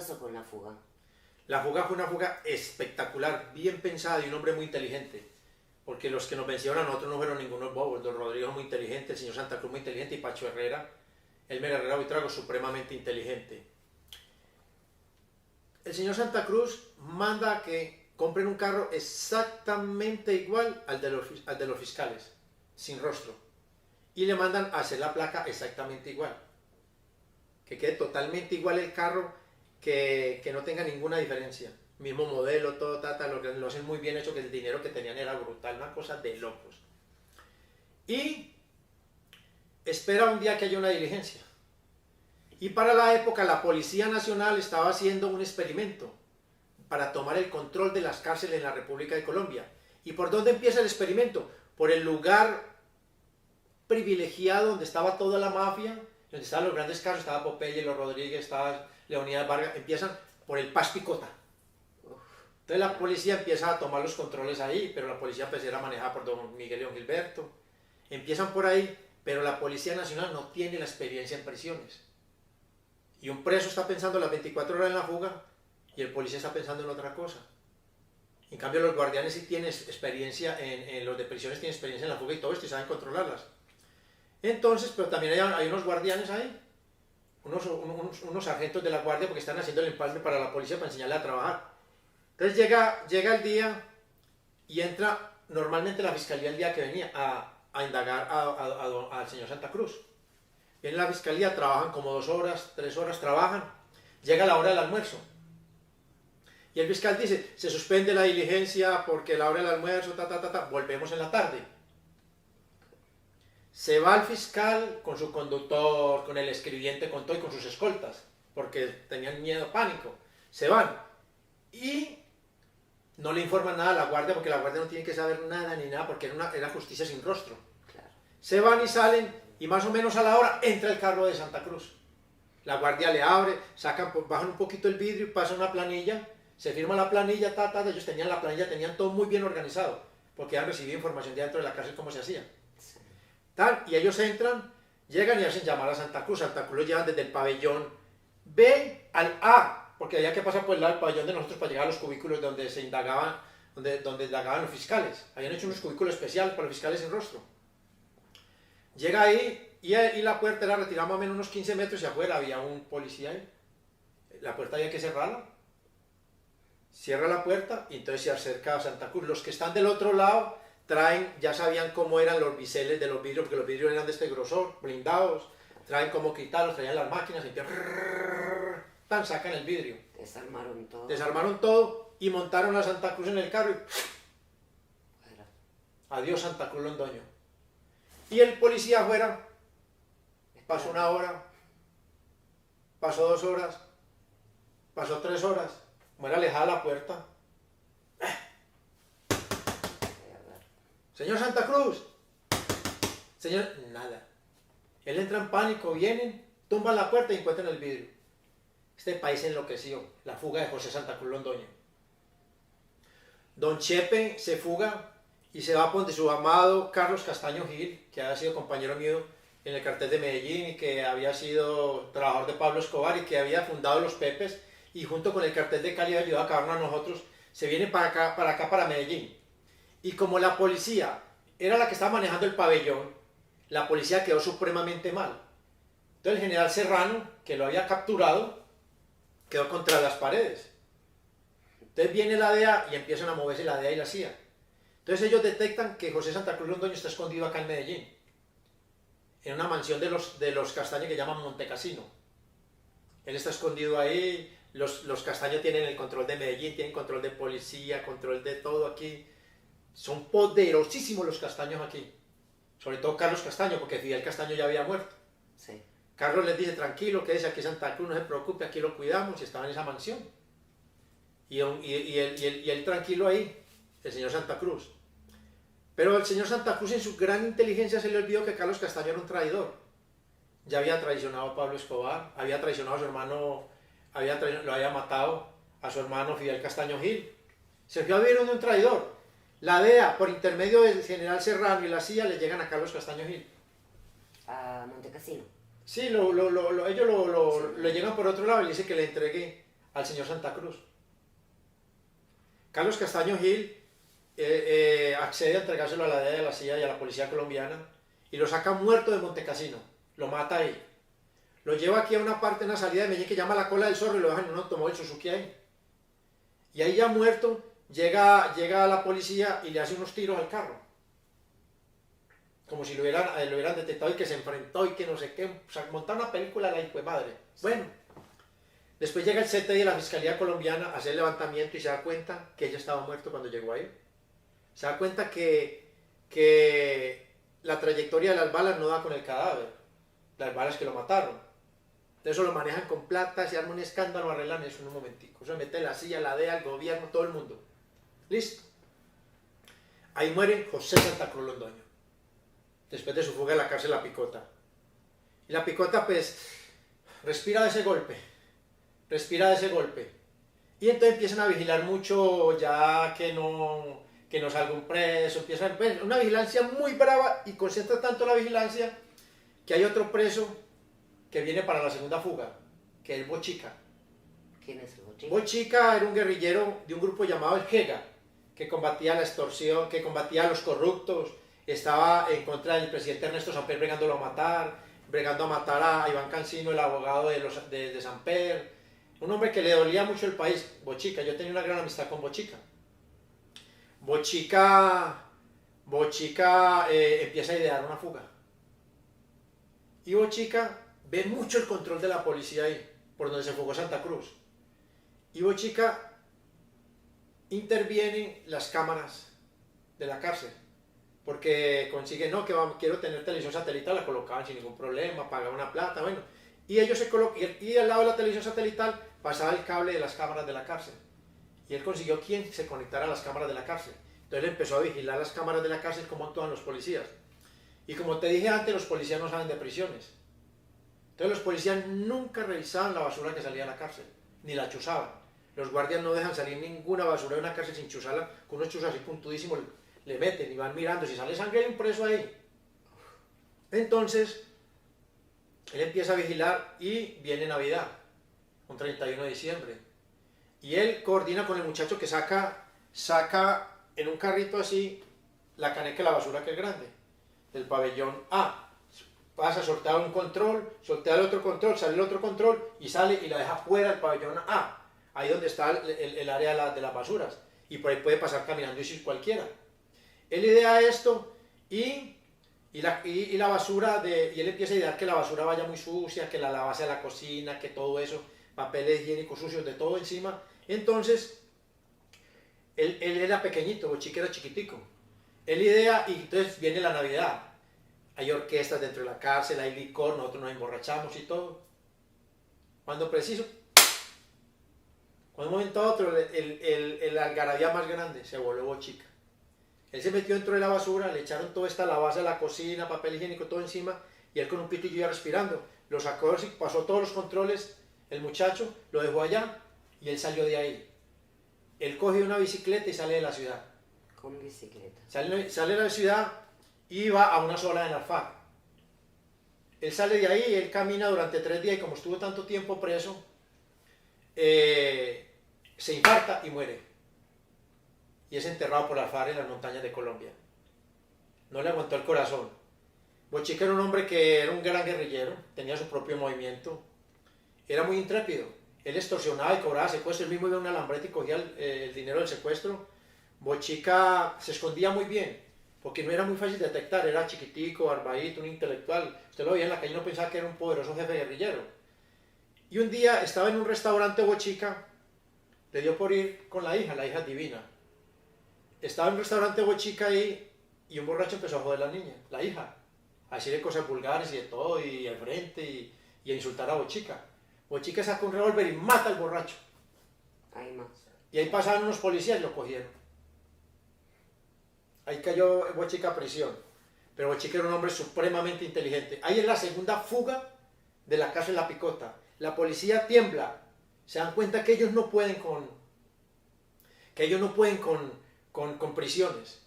pasó con la fuga? La fuga fue una fuga espectacular, bien pensada, y un hombre muy inteligente. Porque los que nos vencieron a nosotros no fueron ningunos bobos. Don Rodrigo es muy inteligente, el señor Santa Cruz muy inteligente, y Pacho Herrera, Elmer Herrera Buitrago, supremamente inteligente. El señor Santa Cruz manda a que compren un carro exactamente igual al de los fiscales, sin rostro. Y le mandan a hacer la placa exactamente igual. Que quede totalmente igual el carro, que no tenga ninguna diferencia. Mismo modelo, todo, lo hacen muy bien hecho, que el dinero que tenían era brutal, una cosa de locos. Y espera un día que haya una diligencia. Y para la época la Policía Nacional estaba haciendo un experimento para tomar el control de las cárceles en la República de Colombia. ¿Y por dónde empieza el experimento? Por el lugar privilegiado donde estaba toda la mafia, donde estaban los grandes casos, estaba Popeye, los Rodríguez, estaba Leonidas Vargas, empiezan por el Paz Picota. Entonces la policía empieza a tomar los controles ahí, pero la policía pues era manejada por don Miguel León Gilberto. Empiezan por ahí, pero la Policía Nacional no tiene la experiencia en prisiones. Y un preso está pensando las 24 horas en la fuga y el policía está pensando en otra cosa. En cambio los guardianes sí tienen experiencia, en los de prisiones tienen experiencia en la fuga y todo esto y saben controlarlas. Entonces, pero también hay unos guardianes ahí, unos sargentos de la guardia, porque están haciendo el empalme para la policía para enseñarle a trabajar. Entonces llega el día y entra normalmente la fiscalía el día que venía a indagar al señor Santa Cruz. Viene la fiscalía, trabajan como 2 horas, 3 horas, trabajan. Llega la hora del almuerzo. Y el fiscal dice, se suspende la diligencia porque la hora del almuerzo, volvemos en la tarde. Se va el fiscal con su conductor, con el escribiente, con todo y con sus escoltas, porque tenían miedo, pánico. Se van. Y no le informan nada a la guardia, porque la guardia no tiene que saber nada ni nada, porque era justicia sin rostro. Claro. Se van y salen, y más o menos a la hora entra el carro de Santa Cruz. La guardia le abre, bajan un poquito el vidrio y pasa una planilla, se firma la planilla, ellos tenían la planilla, tenían todo muy bien organizado, porque han recibido información de dentro de la cárcel cómo se hacía. Sí. Y ellos entran, llegan y hacen llamar a Santa Cruz. Santa Cruz lo llevan desde el pabellón B al A, porque había que pasar por el lado del pabellón de nosotros para llegar a los cubículos donde se indagaban, donde indagaban los fiscales. Habían hecho unos cubículos especiales para los fiscales sin rostro. Llega ahí y la puerta era retirada más o menos unos 15 metros y afuera había un policía ahí. La puerta había que cerrarla. Cierra la puerta y entonces se acerca a Santa Cruz. Los que están del otro lado traen, ya sabían cómo eran los biseles de los vidrios, porque los vidrios eran de este grosor, blindados. Traen cómo quitarlos, traían las máquinas y sacan el vidrio. Desarmaron todo. Desarmaron todo y montaron a Santa Cruz en el carro y Fuera. adiós Santa Cruz Londoño. Y el policía afuera, pasó 1 hora, pasó 2 horas, pasó 3 horas, como era alejada la puerta. Señor Santa Cruz, señor, nada. Él entra en pánico, vienen, tumban la puerta y encuentran el vidrio. Este país enloqueció, la fuga de José Santa Cruz Londoño. Don Chepe se fuga y se va por su amado Carlos Castaño Gil, que había sido compañero mío en el cartel de Medellín y que había sido trabajador de Pablo Escobar y que había fundado los Pepes y junto con el cartel de Cali había ayudado a acabarnos a nosotros, se viene para acá, para Medellín. Y como la policía era la que estaba manejando el pabellón, la policía quedó supremamente mal. Entonces el general Serrano, que lo había capturado, quedó contra las paredes. Entonces viene la DEA y empiezan a moverse la DEA y la CIA. Entonces ellos detectan que José Santa Cruz Londoño está escondido acá en Medellín, en una mansión de los Castaño que llaman Montecasino. Él está escondido ahí, los Castaño tienen el control de Medellín, tienen control de policía, control de todo aquí. Son poderosísimos los Castaños aquí. Sobre todo Carlos Castaño, porque Fidel Castaño ya había muerto. Sí. Carlos les dice, tranquilo, quédese aquí en Santa Cruz, no se preocupe, aquí lo cuidamos, y estaba en esa mansión. Y él tranquilo ahí, el señor Santa Cruz. Pero el señor Santa Cruz en su gran inteligencia se le olvidó que Carlos Castaño era un traidor. Ya había traicionado a Pablo Escobar, había traicionado a su hermano, lo había matado a su hermano Fidel Castaño Gil. Se fue a vivir de un traidor. La DEA, por intermedio del general Serrano y la CIA, le llegan a Carlos Castaño Gil. A Montecasino. Sí, ellos le llegan por otro lado y le dicen que le entregue al señor Santa Cruz. Carlos Castaño Gil accede a entregárselo a la DEA, a la CIA y a la policía colombiana y lo saca muerto de Montecassino, lo mata ahí. Lo lleva aquí a una parte, una salida de Medellín que llama la Cola del Zorro y lo dejan en un automóvil Suzuki ahí. Y ahí ya muerto, llega a la policía y le hace unos tiros al carro. Como si lo hubieran detectado y que se enfrentó y que no sé qué. O sea, montar una película la hijo de madre. Bueno, después llega el CTI de la Fiscalía Colombiana a hacer el levantamiento y se da cuenta que ella estaba muerto cuando llegó ahí. Se da cuenta que la trayectoria de las balas no da con el cadáver. Las balas que lo mataron. Entonces eso lo manejan con plata, se arma un escándalo, arreglan eso en un momentico. Eso mete la CIA, la DEA, el gobierno, todo el mundo. Listo. Ahí muere José Santa Cruz Londoño. Después de su fuga de la cárcel La Picota. Y La Picota pues respira de ese golpe. Respira de ese golpe. Y entonces empiezan a vigilar mucho ya que no salga un preso. Empiezan una vigilancia muy brava y concentra tanto la vigilancia que hay otro preso que viene para la segunda fuga, que es Bochica. ¿Quién es el Bochica? Bochica era un guerrillero de un grupo llamado el Jega, que combatía la extorsión, que combatía a los corruptos, estaba en contra del presidente Ernesto Samper bregando a matar a Iván Cancino, el abogado de Samper, un hombre que le dolía mucho el país, Bochica. Yo tenía una gran amistad con Bochica. Bochica empieza a idear una fuga. Y Bochica ve mucho el control de la policía ahí, por donde se fugó Santa Cruz. Y Bochica interviene las cámaras de la cárcel, porque consigue, no, que quiero tener televisión satelital, la colocaban sin ningún problema, pagaban una plata, bueno. Y ellos se colocan, y al lado de la televisión satelital pasaba el cable de las cámaras de la cárcel. Y él consiguió quien se conectara a las cámaras de la cárcel. Entonces él empezó a vigilar las cámaras de la cárcel, cómo actúan los policías. Y como te dije antes, los policías no saben de prisiones. Entonces los policías nunca revisaban la basura que salía de la cárcel, ni la chuzaban. Los guardias no dejan salir ninguna basura de una cárcel sin chuzarla, con unos chuzos así puntudísimos le meten y van mirando. Si sale sangre hay un preso ahí. Entonces, él empieza a vigilar y viene Navidad, un 31 de diciembre. Y él coordina con el muchacho que saca en un carrito así la caneca de la basura que es grande, del pabellón A. Pasa, sortea un control, sortea el otro control, sale el otro control y sale y la deja fuera del pabellón A. Ahí donde está el área de las basuras. Y por ahí puede pasar caminando y si cualquiera. Él idea esto y la basura, y él empieza a idear que la basura vaya muy sucia, que la lavase a la cocina, que todo eso, papeles higiénicos sucios, de todo encima. Entonces, él era pequeñito, Bochica era chiquitico. Él idea y entonces viene la Navidad. Hay orquestas dentro de la cárcel, hay licor, nosotros nos emborrachamos y todo. Cuando preciso, cuando un momento a otro, el algarabía más grande se volvió Bochica. Él se metió dentro de la basura, le echaron toda esta lavada a la cocina, papel higiénico, todo encima, y él con un pitillo ya respirando. Lo sacó, pasó todos los controles, el muchacho lo dejó allá y él salió de ahí. Él coge una bicicleta y sale de la ciudad. Con bicicleta. Sale de la ciudad y va a una sola en Alfar. Él sale de ahí, él camina durante 3 días y como estuvo tanto tiempo preso, se infarta y muere. Y es enterrado por Alfar en las montañas de Colombia. No le aguantó el corazón. Bochica era un hombre que era un gran guerrillero, tenía su propio movimiento, era muy intrépido. Él extorsionaba y cobraba secuestro, él mismo iba a una alambreta y cogía el dinero del secuestro. Bochica se escondía muy bien, porque no era muy fácil de detectar, era chiquitico, barbadito, un intelectual. Usted lo veía en la calle y no pensaba que era un poderoso jefe guerrillero. Y un día estaba en un restaurante Bochica, le dio por ir con la hija divina. Estaba en un restaurante Bochica ahí y un borracho empezó a joder a la niña, la hija, a decirle cosas vulgares y de todo, y al frente, y a insultar a Bochica. Bochica saca un revólver y mata al borracho. Hay más. Y ahí pasaban unos policías y lo cogieron. Ahí cayó Bochica a prisión. Pero Bochica era un hombre supremamente inteligente. Ahí es la segunda fuga de la cárcel La Picota. La policía tiembla. Se dan cuenta que ellos no pueden con prisiones.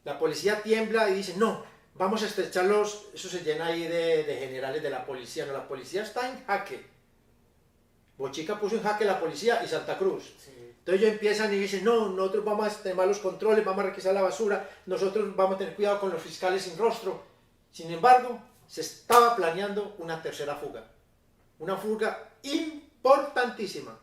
La policía tiembla y dice, no, vamos a estrecharlos. Eso se llena ahí de generales de la policía. No, la policía está en jaque. Bochica puso en jaque la policía y Santa Cruz. Sí. Entonces ellos empiezan y dicen, no, nosotros vamos a tener los controles, vamos a requisar la basura, nosotros vamos a tener cuidado con los fiscales sin rostro. Sin embargo, se estaba planeando una tercera fuga. Una fuga importantísima.